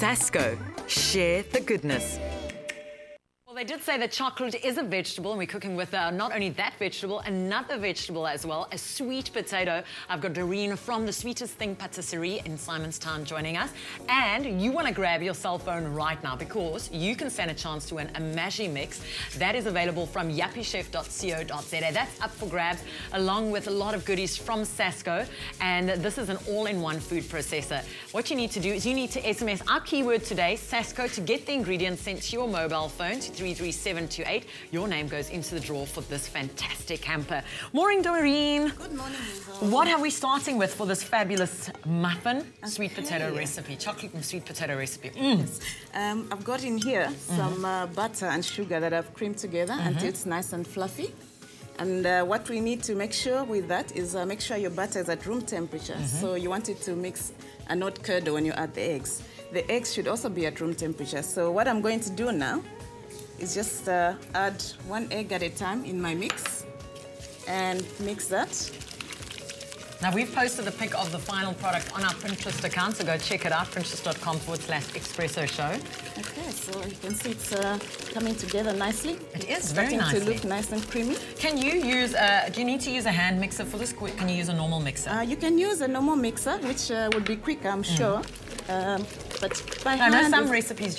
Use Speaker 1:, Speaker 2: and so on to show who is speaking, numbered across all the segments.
Speaker 1: Sasko. Share the goodness. Well, they did say that chocolate is a vegetable, and we're cooking with not only that vegetable, another vegetable as well, a sweet potato. I've got Doreen from the Sweetest Thing Patisserie in Simonstown joining us. And you want to grab your cell phone right now because you can stand a chance to win a Magi mix that is available from yappiechef.co.za. That's up for grabs, along with a lot of goodies from Sasko. And this is an all-in-one food processor. What you need to do is you need to SMS our keyword today, Sasko, to get the ingredients sent to your mobile phone to 33728. Your name goes into the draw for this fantastic hamper. Morning, Doreen.
Speaker 2: Good morning,
Speaker 1: What are we starting with for this fabulous muffin sweet potato recipe? Chocolate and sweet potato recipe.
Speaker 2: Yes. I've got in here some butter and sugar that I've creamed together until it's nice and fluffy. And what we need to make sure with that is make sure your butter is at room temperature. So you want it to mix and not curdle when you add the eggs. The eggs should also be at room temperature. So what I'm going to do now is just add one egg at a time in my mix and mix that.
Speaker 1: Now, we've posted the pic of the final product on our Pinterest account, so go check it out, pinterest.com/Espresso Show.
Speaker 2: Okay, so you can see it's coming together nicely.
Speaker 1: It is very nicely.
Speaker 2: Starting to look nice and creamy.
Speaker 1: Can you use, do you need to use a hand mixer for this? Can you use a normal mixer?
Speaker 2: You can use a normal mixer, which would be quicker, I'm sure. But by hand...
Speaker 1: I know some recipes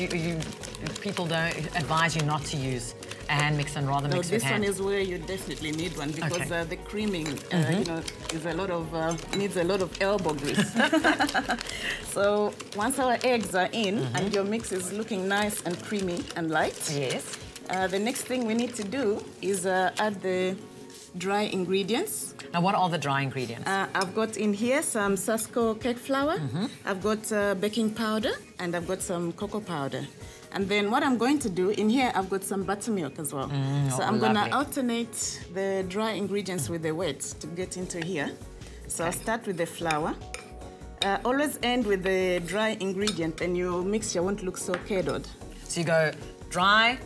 Speaker 1: people don't advise you not to use a hand mixer and rather mix with hand.
Speaker 2: This one is where you definitely need one because the creaming, you know, is a lot of needs a lot of elbow grease. So once our eggs are in and your mix is looking nice and creamy and light,
Speaker 1: yes,
Speaker 2: the next thing we need to do is add the dry ingredients.
Speaker 1: Now, what are the dry ingredients?
Speaker 2: I've got in here some Sasko cake flour, I've got baking powder, and I've got some cocoa powder. And then what I'm going to do, in here I've got some buttermilk as well. So I'm going to alternate the dry ingredients with the wet to get into here. So I'll start with the flour. Always end with the dry ingredient and your mixture won't look so curdled.
Speaker 1: So you go dry,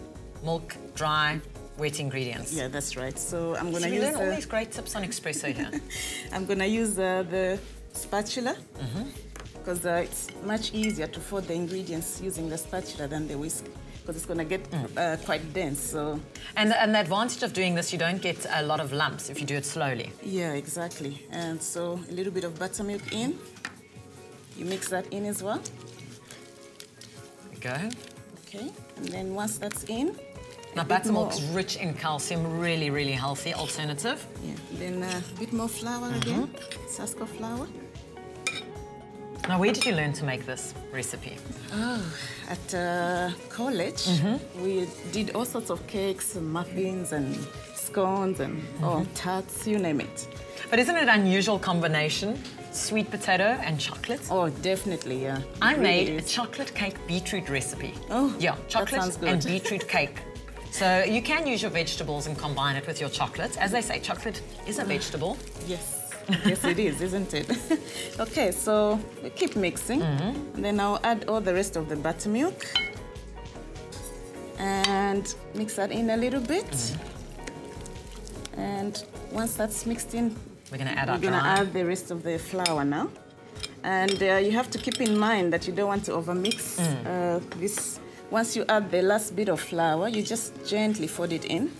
Speaker 1: milk, dry, wet ingredients.
Speaker 2: Yeah, that's right. So I'm going to use...
Speaker 1: we learn all these great tips on Espresso here.
Speaker 2: I'm going to use the spatula. Because it's much easier to fold the ingredients using the spatula than the whisk, because it's going to get quite dense. So.
Speaker 1: And the advantage of doing this, you don't get a lot of lumps if you do it slowly.
Speaker 2: Yeah, exactly. And so a little bit of buttermilk in. You mix that in as well.
Speaker 1: There we go.
Speaker 2: Okay, and then once that's in...
Speaker 1: Now, buttermilk's rich in calcium, really, really healthy alternative.
Speaker 2: Yeah, then a bit more flour again, Sasko flour.
Speaker 1: Now, where did you learn to make this recipe?
Speaker 2: Oh, at college, we did all sorts of cakes, and muffins and scones and tarts, you name it.
Speaker 1: But isn't it an unusual combination, sweet potato and chocolate?
Speaker 2: Oh, definitely, yeah.
Speaker 1: I made a chocolate cake beetroot recipe.
Speaker 2: Oh,
Speaker 1: yeah, chocolate
Speaker 2: that sounds good.
Speaker 1: and beetroot cake. So you can use your vegetables and combine it with your chocolate. As they say, chocolate is a vegetable.
Speaker 2: Yes. Yes, it is, isn't it? Okay, so we keep mixing. And then I'll add all the rest of the buttermilk. And mix that in a little bit. And once that's mixed in,
Speaker 1: we're going to
Speaker 2: add the rest of the flour now. And you have to keep in mind that you don't want to overmix this. Once you add the last bit of flour, you just gently fold it in.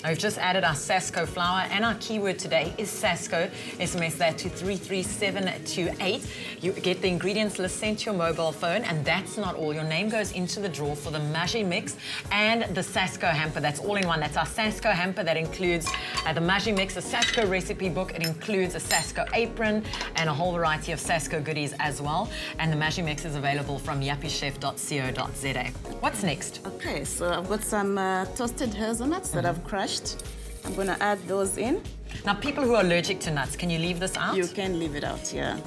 Speaker 1: We've just added our Sasko flour, and our keyword today is Sasko. SMS that to 33728. You get the ingredients list sent to your mobile phone, and that's not all. Your name goes into the draw for the Magi mix and the Sasko hamper. That's all in one. That's our Sasko hamper that includes the Magi mix, a Sasko recipe book. It includes a Sasko apron and a whole variety of Sasko goodies as well. And the Magi mix is available from yappiechef.co.za. What's next?
Speaker 2: Okay, so I've got some toasted hazelnuts that I've crushed. I'm going to add those in.
Speaker 1: Now, people who are allergic to nuts, can you leave this out?
Speaker 2: You can leave it out, yeah.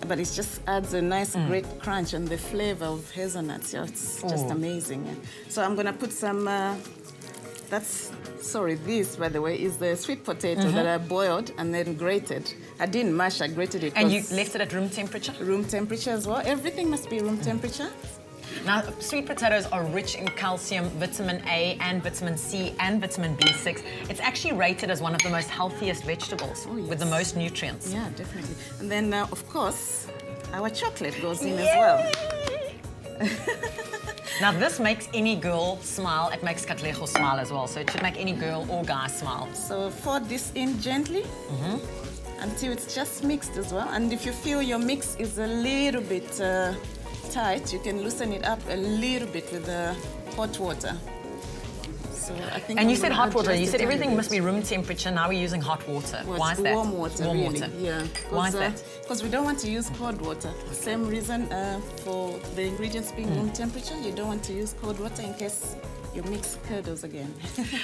Speaker 2: But it just adds a nice, great crunch and the flavor of hazelnuts. Yeah, it's just amazing. Yeah. So I'm going to put some, this, by the way, is the sweet potato that I boiled and then grated. I didn't mash, I grated it.
Speaker 1: And you left it at room temperature?
Speaker 2: Room temperature as well. Everything must be room temperature.
Speaker 1: Now, sweet potatoes are rich in calcium, vitamin A and vitamin C and vitamin B6. It's actually rated as one of the most healthiest vegetables with the most nutrients.
Speaker 2: Yeah, definitely. And then, of course, our chocolate goes in as well.
Speaker 1: Now this makes any girl smile. It makes Katlego smile as well. So it should make any girl or guy smile.
Speaker 2: So fold this in gently until it's just mixed as well. And if you feel your mix is a little bit tight, you can loosen it up a little bit with hot water. So I think
Speaker 1: and you said hot water. You said everything must be room temperature. Now we're using hot water.
Speaker 2: Well,
Speaker 1: why is that?
Speaker 2: Warm water,
Speaker 1: warm
Speaker 2: really.
Speaker 1: water.
Speaker 2: Yeah.
Speaker 1: Why is that?
Speaker 2: Because we don't want to use cold water. Same reason for the ingredients being room temperature. You don't want to use cold water in case your mix curdles again.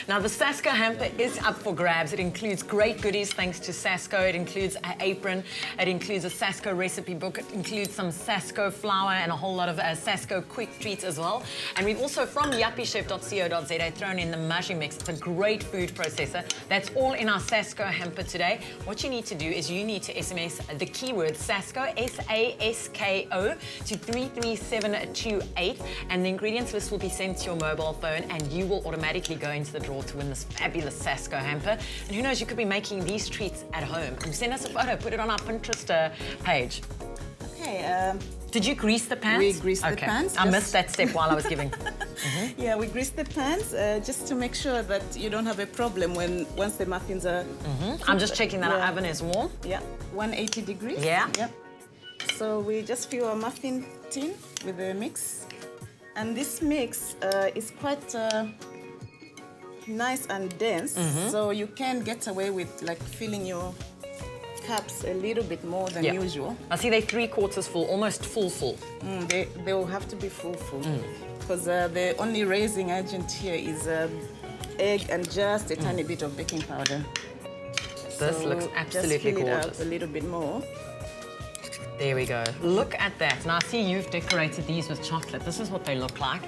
Speaker 1: Now the Sasko hamper is up for grabs. It includes great goodies thanks to Sasko. It includes an apron. It includes a Sasko recipe book. It includes some Sasko flour and a whole lot of Sasko quick treats as well. And we've also from yuppychef.co.za thrown in the Maji mix. It's a great food processor. That's all in our Sasko hamper today. What you need to do is you need to SMS the keyword Sasko, S-A-S-K-O, to 33728, and the ingredients list will be sent to your mobile phone, and you will automatically go into the draw to win this fabulous Sasko hamper. And who knows, you could be making these treats at home. And send us a photo, put it on our Pinterest page.
Speaker 2: Okay.
Speaker 1: Did you grease the pans?
Speaker 2: We greased the pans.
Speaker 1: I missed that step while I was giving.
Speaker 2: Yeah, we greased the pans just to make sure that you don't have a problem once the muffins are
Speaker 1: I'm just checking that our oven is warm.
Speaker 2: Yeah, 180 degrees.
Speaker 1: Yeah.
Speaker 2: Yep. So we just fill our muffin tin with the mix. And this mix is quite nice and dense, so you can get away with like filling your cups a little bit more than usual.
Speaker 1: I see they're 3/4 full, almost full.
Speaker 2: They will have to be full, because the only raising agent here is egg and just a tiny bit of baking powder.
Speaker 1: This looks absolutely
Speaker 2: just fill
Speaker 1: gorgeous.
Speaker 2: it up a little bit more.
Speaker 1: There we go. Look at that. Now, I see you've decorated these with chocolate. This is what they look like.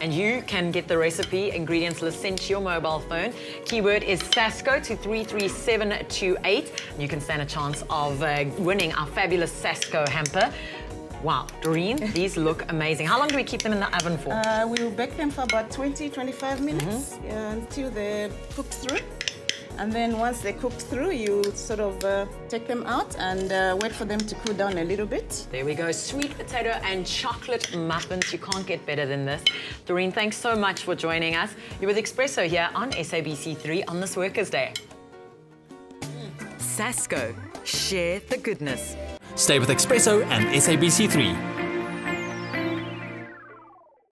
Speaker 1: And you can get the recipe, ingredients list sent to your mobile phone. Keyword is Sasko to 33728. You can stand a chance of winning our fabulous Sasko hamper. Wow, Doreen, these look amazing. How long do we keep them in the oven for?
Speaker 2: We will bake them for about 20-25 minutes until they're cooked through. And then once they're cooked through, you sort of take them out and wait for them to cool down a little bit.
Speaker 1: There we go, sweet potato and chocolate muffins. You can't get better than this. Doreen, thanks so much for joining us. You're with Expresso here on SABC3 on this Workers' Day. Sasko, share the goodness.
Speaker 3: Stay with Expresso and SABC3.